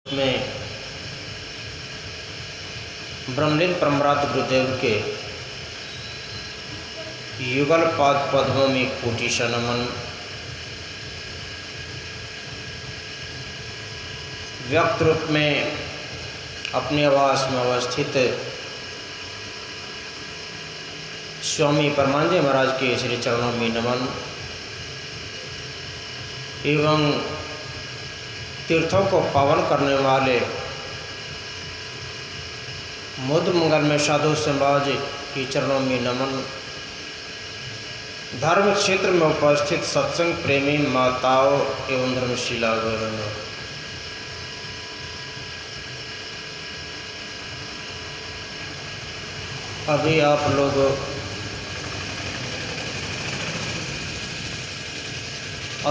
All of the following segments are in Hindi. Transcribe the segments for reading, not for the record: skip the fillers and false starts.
में ब्रह्मलीन परमरात गुरुदेव के युगल पाद पद्मों में कोटि नमन। व्यक्त रूप में अपने आवास में अवस्थित स्वामी परमानंद महाराज के श्री चरणों में नमन एवं तीर्थों को पावन करने वाले मुद मंगल में साधु समाज के चरणों में नमन। धर्म क्षेत्र में उपस्थित सत्संग प्रेमी माताओं एवं धर्मशिला बहनों, अभी आप लोग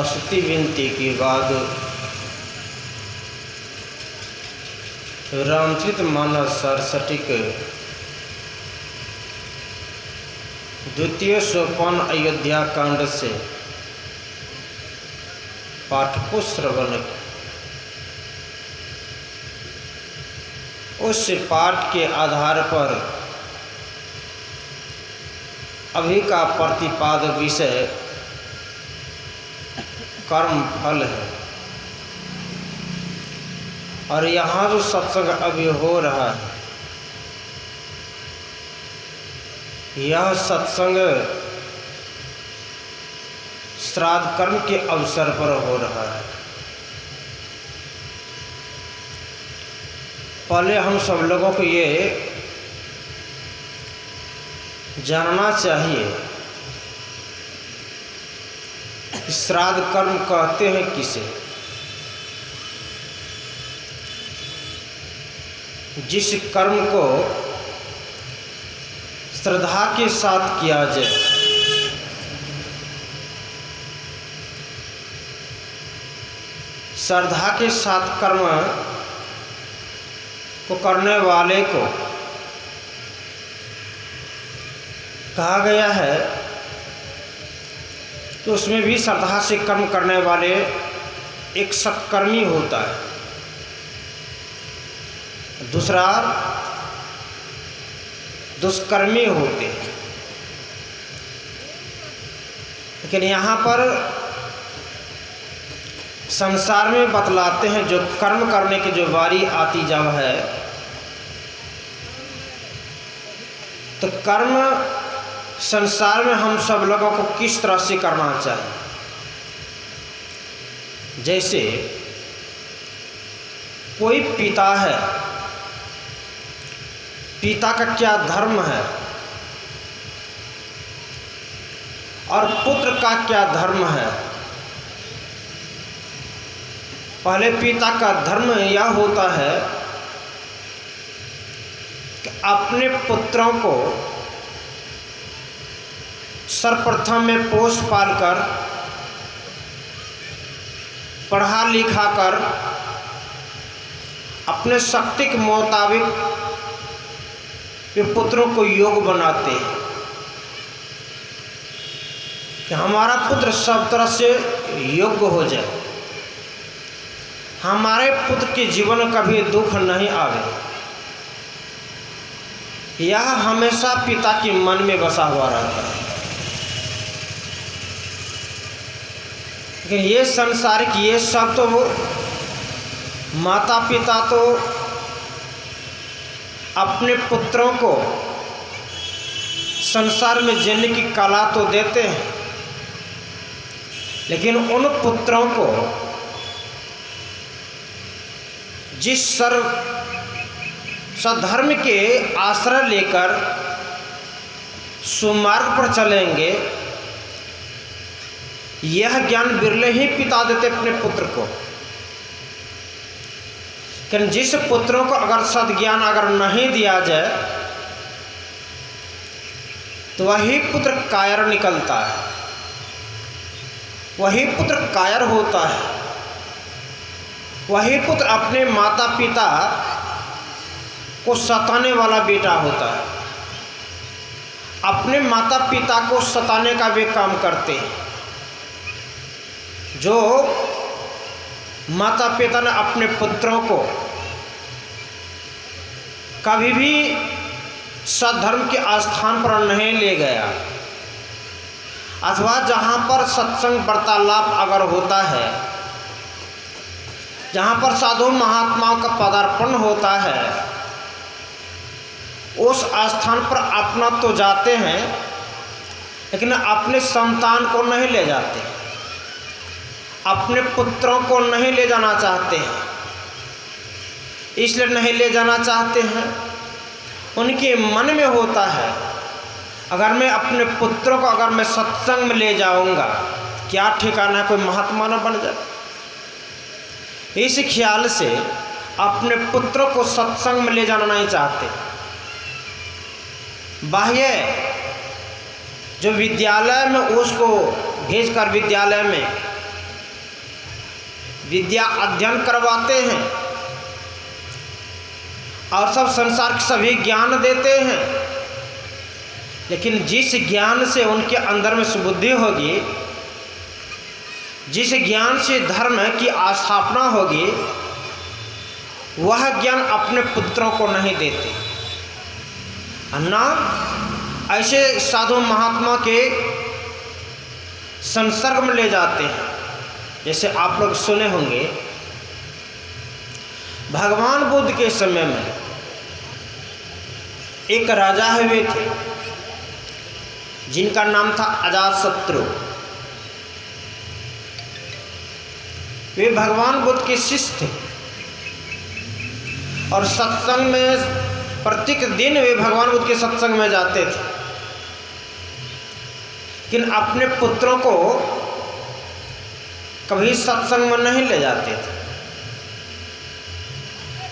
स्तुति विनती के बाद रामचरित मानस सरसटिक द्वितीय सोपान अयोध्या कांड से पाठ को श्रवण किया। उस पाठ के आधार पर अभी का प्रतिपाद विषय कर्म फल है और यहाँ जो सत्संग अभी हो रहा है यह सत्संग श्राद्ध कर्म के अवसर पर हो रहा है। पहले हम सब लोगों को ये जानना चाहिए कि श्राद्ध कर्म कहते हैं किसे। जिस कर्म को श्रद्धा के साथ किया जाए, श्रद्धा के साथ कर्म को करने वाले को कहा गया है तो उसमें भी श्रद्धा से कर्म करने वाले एक सत्कर्मी होता है, दूसरा दुष्कर्मी होते हैं। लेकिन यहाँ पर संसार में बतलाते हैं जो कर्म करने की जो बारी आती जब है तो कर्म संसार में हम सब लोगों को किस तरह से करना चाहिए। जैसे कोई पिता है, पिता का क्या धर्म है और पुत्र का क्या धर्म है। पहले पिता का धर्म यह होता है कि अपने पुत्रों को सर्वप्रथम में पोष पाल कर पढ़ा लिखा कर अपने शक्ति के मुताबिक वे पुत्रों को योग बनाते हैं कि हमारा पुत्र सब तरह से योग्य हो जाए, हमारे पुत्र के जीवन में कभी दुख नहीं आवे। यह हमेशा पिता के मन में बसा हुआ रहता है। लेकिन ये संसारिक ये सब तो माता पिता तो अपने पुत्रों को संसार में जीने की कला तो देते हैं, लेकिन उन पुत्रों को जिस सधर्म के आश्रय लेकर सुमार्ग पर चलेंगे, यह ज्ञान बिरले ही पिता देते अपने पुत्र को। कि जिस पुत्रों को अगर सद्ज्ञान अगर नहीं दिया जाए तो वही पुत्र कायर निकलता है, वही पुत्र कायर होता है, वही पुत्र अपने माता पिता को सताने वाला बेटा होता है। अपने माता पिता को सताने का वे काम करते हैं। जो माता पिता ने अपने पुत्रों को कभी भी सद्धर्म के आस्थान पर नहीं ले गया, अथवा जहाँ पर सत्संग वार्तालाप अगर होता है, जहाँ पर साधु महात्माओं का पदार्पण होता है, उस स्थान पर अपना तो जाते हैं लेकिन अपने संतान को नहीं ले जाते, अपने पुत्रों को नहीं ले जाना चाहते हैं। इसलिए नहीं ले जाना चाहते हैं, उनके मन में होता है अगर मैं अपने पुत्रों को अगर मैं सत्संग में ले जाऊंगा, क्या ठिकाना है कोई महात्मा न बन जाए। इस ख्याल से अपने पुत्रों को सत्संग में ले जाना नहीं चाहते। बाह्य जो विद्यालय में उसको भेजकर विद्यालय में विद्या अध्ययन करवाते हैं और सब संसार के सभी ज्ञान देते हैं, लेकिन जिस ज्ञान से उनके अंदर में सुबुद्धि होगी, जिस ज्ञान से धर्म की स्थापना होगी, वह ज्ञान अपने पुत्रों को नहीं देते। अन्ना ऐसे साधु महात्मा के संसर्ग में ले जाते हैं। जैसे आप लोग सुने होंगे, भगवान बुद्ध के समय में एक राजा हुए थे जिनका नाम था अजातशत्रु। वे भगवान बुद्ध के शिष्य थे और सत्संग में प्रत्येक दिन वे भगवान बुद्ध के सत्संग में जाते थे, लेकिन अपने पुत्रों को कभी सत्संग में नहीं ले जाते थे।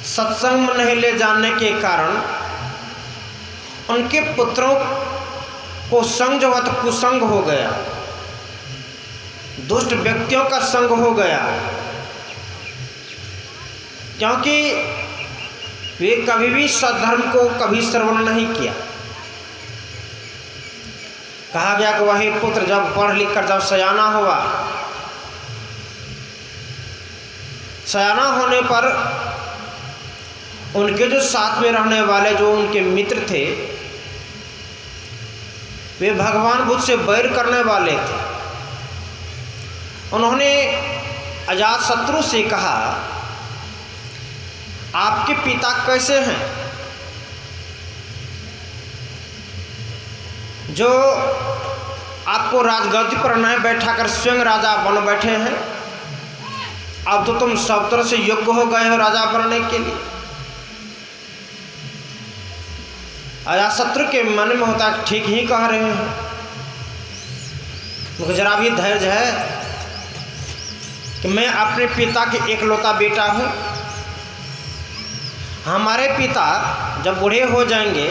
सत्संग में नहीं ले जाने के कारण उनके पुत्रों को संग जो हुआ तो कुसंग हो गया, दुष्ट व्यक्तियों का संग हो गया, क्योंकि वे कभी भी सद्धर्म को कभी श्रवण नहीं किया। कहा गया कि वही पुत्र जब पढ़ लिख कर जब सयाना हुआ, सयाना होने पर उनके जो साथ में रहने वाले जो उनके मित्र थे, वे भगवान बुद्ध से बैर करने वाले थे। उन्होंने अजातशत्रु से कहा, आपके पिता कैसे हैं जो आपको राजगद्दी पर नहीं बैठा कर स्वयं राजा बन बैठे हैं? अब तो तुम सब तरह से योग्य हो गए हो राजा बनने के लिए। अजातशत्रु के मन में होता है ठीक ही कह रहे हैं, मुझे जरा भी धैर्य है कि मैं अपने पिता के एकलौता बेटा हूँ। हमारे पिता जब बूढ़े हो जाएंगे,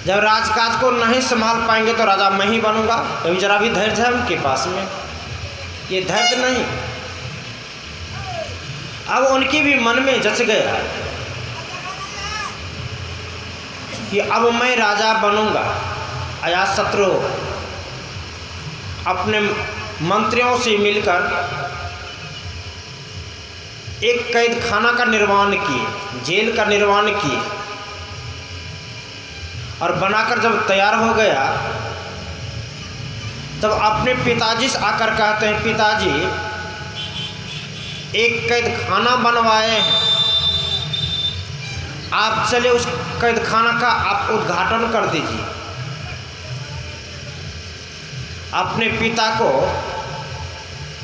जब राजकाज को नहीं संभाल पाएंगे तो राजा मैं ही बनूंगा। अभी जरा भी धैर्य है उनके पास में, ये धैर्य नहीं। अब उनके भी मन में जच गया कि अब मैं राजा बनूंगा। अजातशत्रु अपने मंत्रियों से मिलकर एक कैद खाना का निर्माण किए, जेल का निर्माण किए, और बनाकर जब तैयार हो गया तब अपने पिताजी से आकर कहते हैं, पिताजी एक कैद खाना बनवाए हैं, आप चले उस कैद खाना का आप उद्घाटन कर दीजिए। अपने पिता को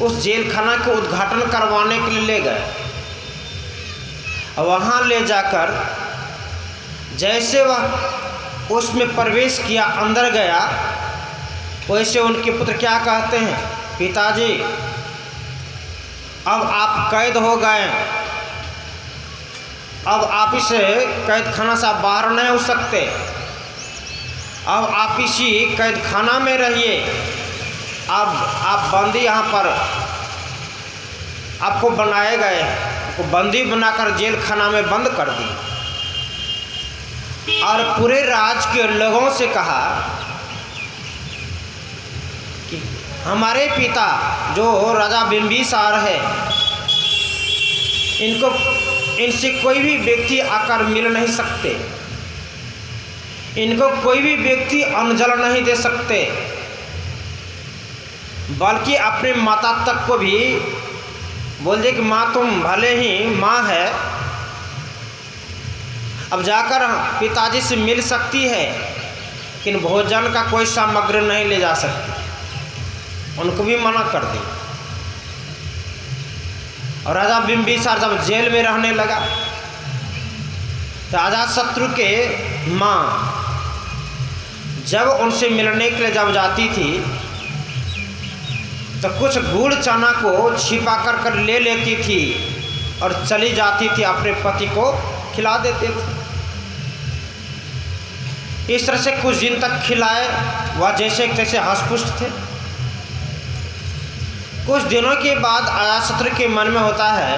उस जेल खाना के उद्घाटन करवाने के लिए ले गए। वहाँ ले जाकर जैसे वह उसमें प्रवेश किया, अंदर गया, वैसे उनके पुत्र क्या कहते हैं, पिताजी अब आप कैद हो गए, अब आप इसे कैद खाना से आप बाहर नहीं हो सकते, अब आप इसी कैद खाना में रहिए। अब आप बंदी यहाँ पर आपको बनाए गए, आपको बंदी बनाकर जेल खाना में बंद कर दी और पूरे राज के लोगों से कहा कि हमारे पिता जो राजा बिंबिसार है इनसे कोई भी व्यक्ति आकर मिल नहीं सकते, इनको कोई भी व्यक्ति अन्न जल नहीं दे सकते, बल्कि अपने माता तक को भी बोल दे कि माँ तुम भले ही माँ है, अब जाकर पिताजी से मिल सकती है, लेकिन भोजन का कोई सामग्री नहीं ले जा सकती, उनको भी मना कर दी। और राजा बिंबिसार जब जेल में रहने लगा तो अजातशत्रु के माँ जब उनसे मिलने के लिए जब जाती थी तो कुछ गुड़ चना को छिपा कर ले लेती थी और चली जाती थी, अपने पति को खिला देते थे। इस तरह से कुछ दिन तक खिलाए, वह जैसे तैसे हष्टपुष्ट थे। कुछ दिनों के बाद अजातशत्रु के मन में होता है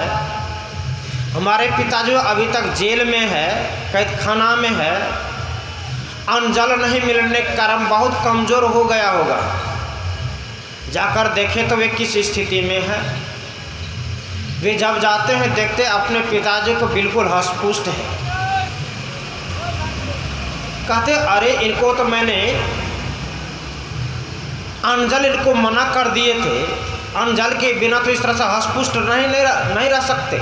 हमारे पिताजी अभी तक जेल में है, कैद खाना में है, अन्न जल नहीं मिलने के कारण बहुत कमज़ोर हो गया होगा, जाकर देखें तो वे किस स्थिति में है। वे जब जाते हैं देखते अपने पिताजी को बिल्कुल हष्टपुष्ट है। कहते अरे इनको तो मैंने अन्न जल इनको मना कर दिए थे, अन्न जल के बिना तो इस तरह से हष्टपुष्ट नहीं रह सकते।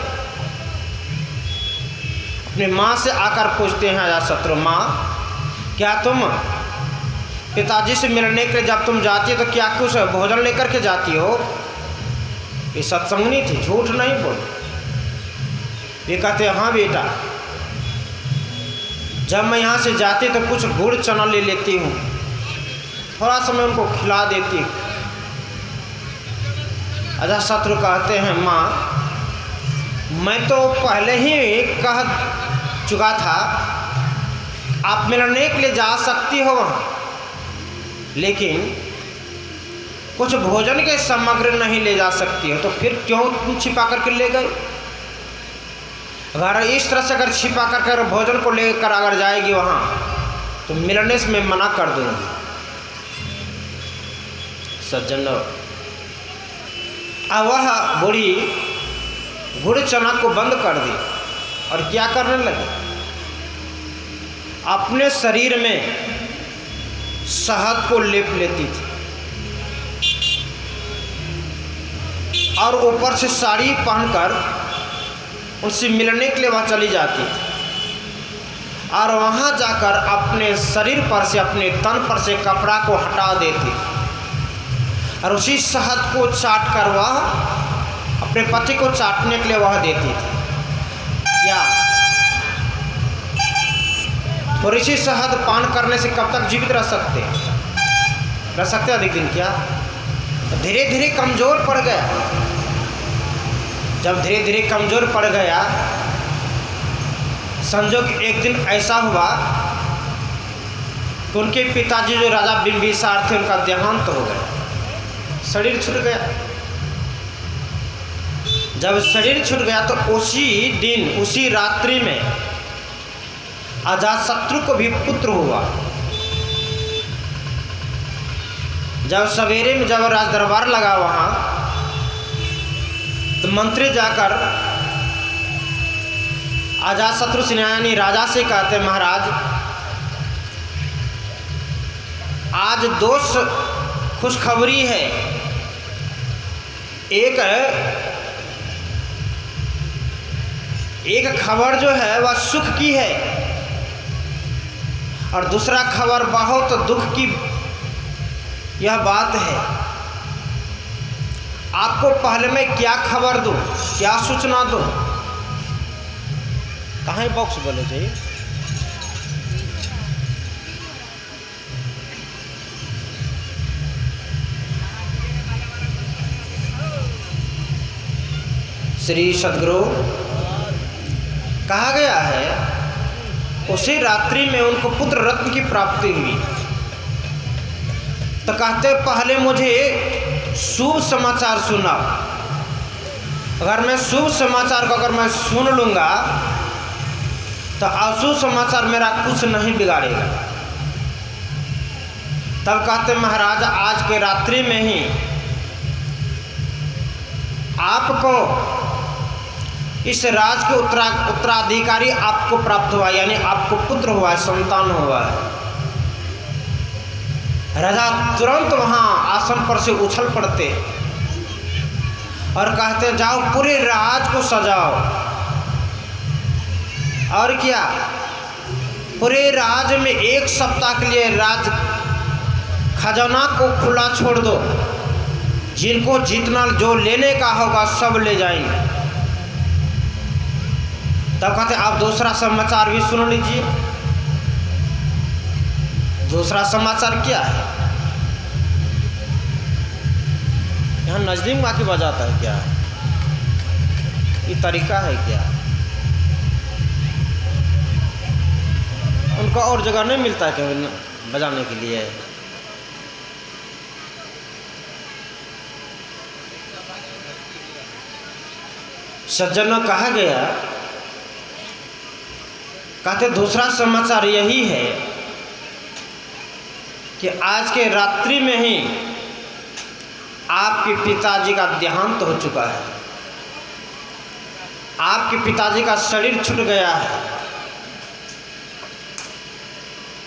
अपनी माँ से आकर पूछते हैं अजातशत्रु, माँ क्या तुम पिताजी से मिलने के लिए जब तुम जाती हो तो क्या कुछ भोजन लेकर के जाती हो? ये सत्संगनी थी, झूठ नहीं बोल। ये कहते हाँ बेटा, जब मैं यहाँ से जाती तो कुछ गुड़ चना ले लेती हूँ, थोड़ा समय उनको खिला देती हूँ। अजातशत्रु कहते हैं माँ मैं तो पहले ही कह चुका था आप मिलने के लिए जा सकती हो वहाँ, लेकिन कुछ भोजन के सामग्री नहीं ले जा सकती हो, तो फिर क्यों तुम छिपा करके ले गए? अगर इस तरह से अगर छिपा कर भोजन को लेकर अगर जाएगी वहाँ तो मिलने से मैं मना कर दूँगी। सज्जनों, अब वह बूढ़ी गुड़ चना को बंद कर दी और क्या करने लगी, अपने शरीर में शहद को लेप लेती थी और ऊपर से साड़ी पहनकर उनसे मिलने के लिए वह चली जाती थी और वहाँ जाकर अपने शरीर पर से, अपने तन पर से कपड़ा को हटा देती थी और उसी शहद को चाट कर वह अपने पति को चाटने के लिए वह देती थी। क्या थोड़ी सी शहद पान करने से कब तक जीवित रह सकते अधिक दिन? क्या धीरे धीरे कमज़ोर पड़ गया। जब धीरे धीरे कमज़ोर पड़ गया, संजोग एक दिन ऐसा हुआ तो उनके पिताजी जो राजा बिंबिसार थे उनका देहांत हो गया, शरीर छूट गया। जब शरीर छूट गया तो उसी दिन उसी रात्रि में अजातशत्रु को भी पुत्र हुआ। जब सवेरे में जब राज दरबार लगा वहाँ तो मंत्री जाकर अजातशत्रु से यानी राजा से कहते महाराज आज दो खुशखबरी है, एक खबर जो है वह सुख की है और दूसरा खबर बहुत दुख की यह बात है। आपको पहले मैं क्या खबर दूं, क्या सूचना दूं? कहाँ बॉक्स बोले चाहिए? श्री सद्गुरु कहा गया है उसी रात्रि में उनको पुत्र रत्न की प्राप्ति हुई। तो कहते पहले मुझे शुभ समाचार सुनाओ, अगर मैं शुभ समाचार को अगर मैं सुन लूँगा तो अशुभ समाचार मेरा कुछ नहीं बिगाड़ेगा। तब कहते महाराज आज के रात्रि में ही आपको इस राज के उत्तराधिकारी आपको प्राप्त हुआ, यानी आपको पुत्र हुआ है, संतान हुआ है। राजा तुरंत वहाँ आसन पर से उछल पड़ते और कहते जाओ पूरे राज को सजाओ। और क्या, पूरे राज में 1 सप्ताह के लिए राज खजाना को खुला छोड़ दो, जिनको जितना जो लेने का होगा सब ले जाएंगे। तब कहते आप दूसरा समाचार भी सुन लीजिए। दूसरा समाचार क्या है? यहाँ नजदीक बाकी बजाता है क्या? ये तरीका है क्या? उनको और जगह नहीं मिलता है क्या बजाने के लिए? सज्जनों, कहा गया, कहते दूसरा समाचार यही है कि आज के रात्रि में ही आपके पिताजी का देहांत हो चुका है। आपके पिताजी का शरीर छूट गया है।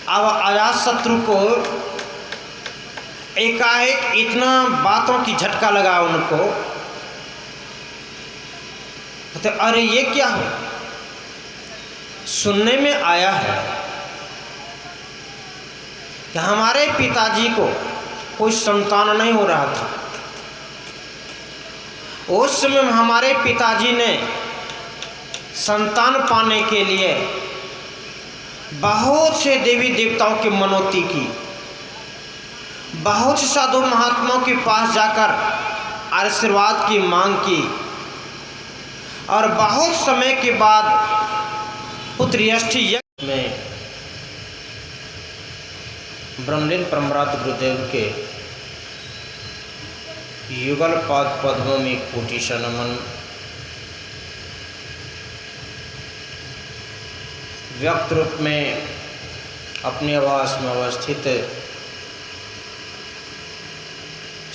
अब अजातशत्रु को एकाएक इतना बातों की झटका लगा उनको, तो अरे ये क्या हो? सुनने में आया है कि हमारे पिताजी को कोई संतान नहीं हो रहा था। उस समय हमारे पिताजी ने संतान पाने के लिए बहुत से देवी देवताओं की मनौती की, बहुत से साधु महात्माओं के पास जाकर आशीर्वाद की मांग की, और बहुत समय के बाद पुत्रयष्टि यज्ञ में ब्रह्मलीन परमरात गुरुदेव के युगल पाद पद्मों में कोटि नमन। व्यक्त रूप में अपने आवास में अवस्थित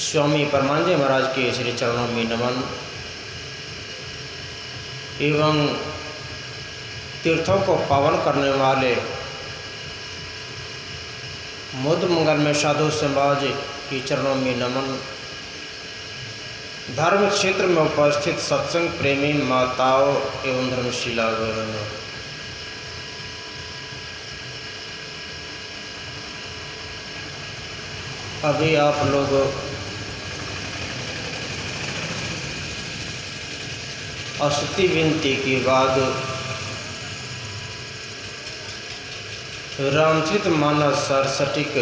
स्वामी परमानंद महाराज के श्री चरणों में नमन एवं तीर्थों को पावन करने वाले मुद मंगल में साधु समाज के चरणों में नमन। धर्म क्षेत्र में उपस्थित सत्संग प्रेमी माताओं एवं धर्मशिला बहनों, अभी आप लोग स्तुति विनती के बाद रामचरित मानस सरसटिक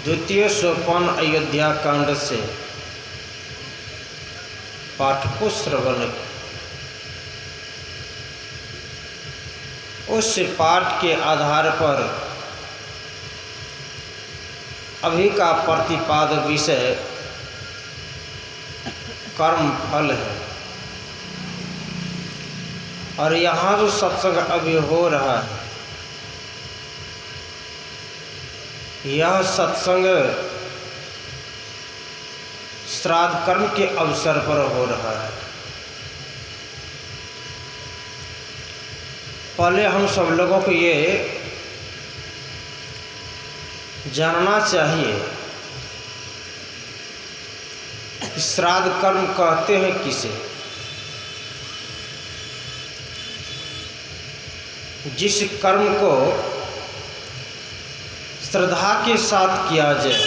द्वितीय सोपान अयोध्या कांड से पाठ को श्रवण, उस पाठ के आधार पर अभी का प्रतिपाद विषय कर्म फल है। और यहाँ जो सत्संग अभी हो रहा है, यह सत्संग श्राद्ध कर्म के अवसर पर हो रहा है। पहले हम सब लोगों को ये जानना चाहिए कि श्राद्ध कर्म कहते हैं किसे? जिस कर्म को श्रद्धा के साथ किया जाए,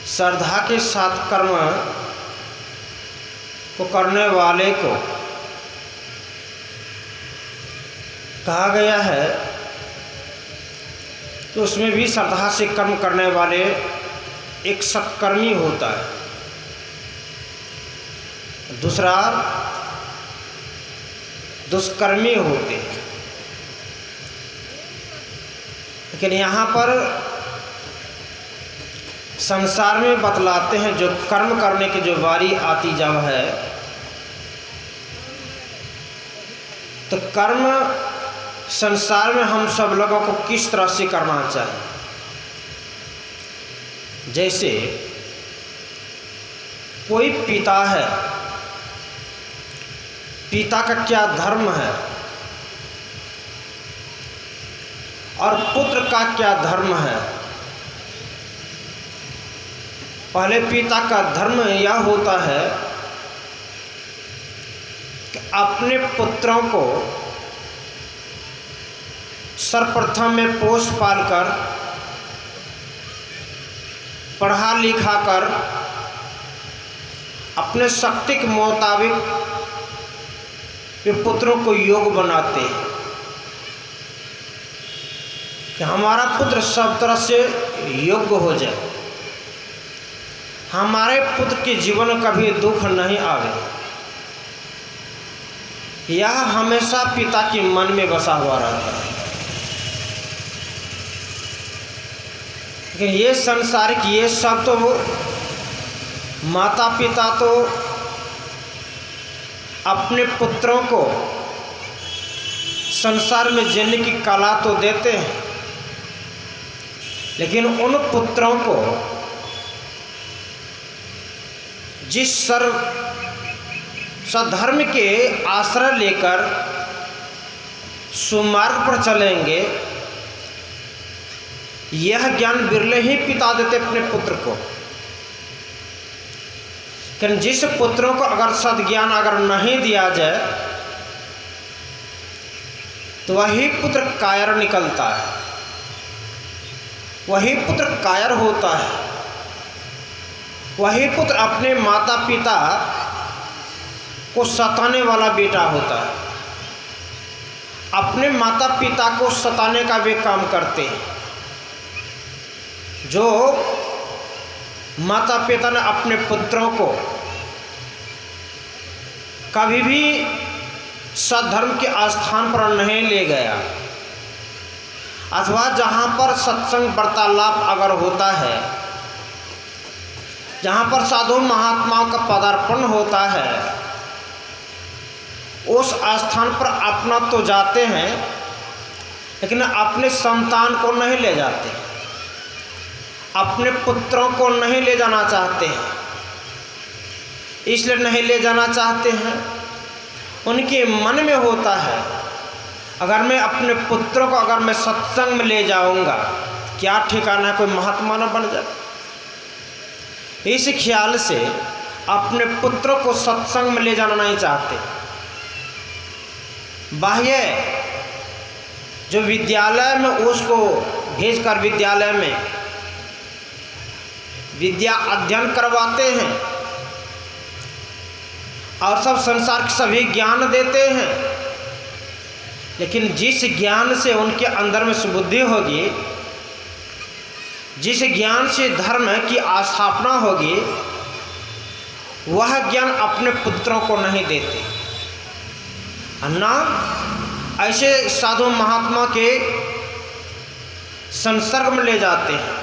श्रद्धा के साथ कर्म को करने वाले को कहा गया है तो उसमें भी श्रद्धा से कर्म करने वाले एक सत्कर्मी होता है, दूसरा दुष्कर्मी होते हैं। लेकिन यहाँ पर संसार में बतलाते हैं जो कर्म करने की जो बारी आती जब है तो कर्म संसार में हम सब लोगों को किस तरह से करना चाहिए। जैसे कोई पिता है, पिता का क्या धर्म है और पुत्र का क्या धर्म है। पहले पिता का धर्म यह होता है कि अपने पुत्रों को सर्वप्रथम में पोष पाल कर, पढ़ा लिखा कर, अपने शक्ति के मुताबिक वे पुत्रों को योग्य बनाते हैं कि हमारा पुत्र सब तरह से योग्य हो जाए, हमारे पुत्र के जीवन में कभी दुख नहीं आवे। यह हमेशा पिता के मन में बसा हुआ रहता है। लेकिन ये संसारिक ये सब तो माता पिता तो अपने पुत्रों को संसार में जीने की कला तो देते हैं, लेकिन उन पुत्रों को जिस सधर्म के आश्रय लेकर सुमार्ग पर चलेंगे, यह ज्ञान बिरले ही पिता देते अपने पुत्र को। लेकिन जिस पुत्रों को अगर सद्ज्ञान अगर नहीं दिया जाए तो वही पुत्र कायर निकलता है, वही पुत्र कायर होता है, वही पुत्र अपने माता पिता को सताने वाला बेटा होता है। अपने माता पिता को सताने का वे काम करते हैं। जो माता पिता ने अपने पुत्रों को कभी भी सद्धर्म के स्थान पर नहीं ले गया, अथवा जहाँ पर सत्संग वार्तालाप अगर होता है, जहाँ पर साधु महात्माओं का पदार्पण होता है, उस स्थान पर अपना तो जाते हैं लेकिन अपने संतान को नहीं ले जाते, अपने पुत्रों को नहीं ले जाना चाहते हैं। इसलिए नहीं ले जाना चाहते हैं, उनके मन में होता है अगर मैं अपने पुत्रों को अगर मैं सत्संग में ले जाऊंगा क्या ठिकाना है, कोई महात्मा न बन जाए। इस ख्याल से अपने पुत्रों को सत्संग में ले जाना नहीं चाहते। बाह्य जो विद्यालय में उसको भेजकर विद्यालय में विद्या अध्ययन करवाते हैं और सब संसार के सभी ज्ञान देते हैं, लेकिन जिस ज्ञान से उनके अंदर में सुबुद्धि होगी, जिस ज्ञान से धर्म की स्थापना होगी, वह ज्ञान अपने पुत्रों को नहीं देते। अन्ना ऐसे साधु महात्मा के संसर्ग में ले जाते हैं,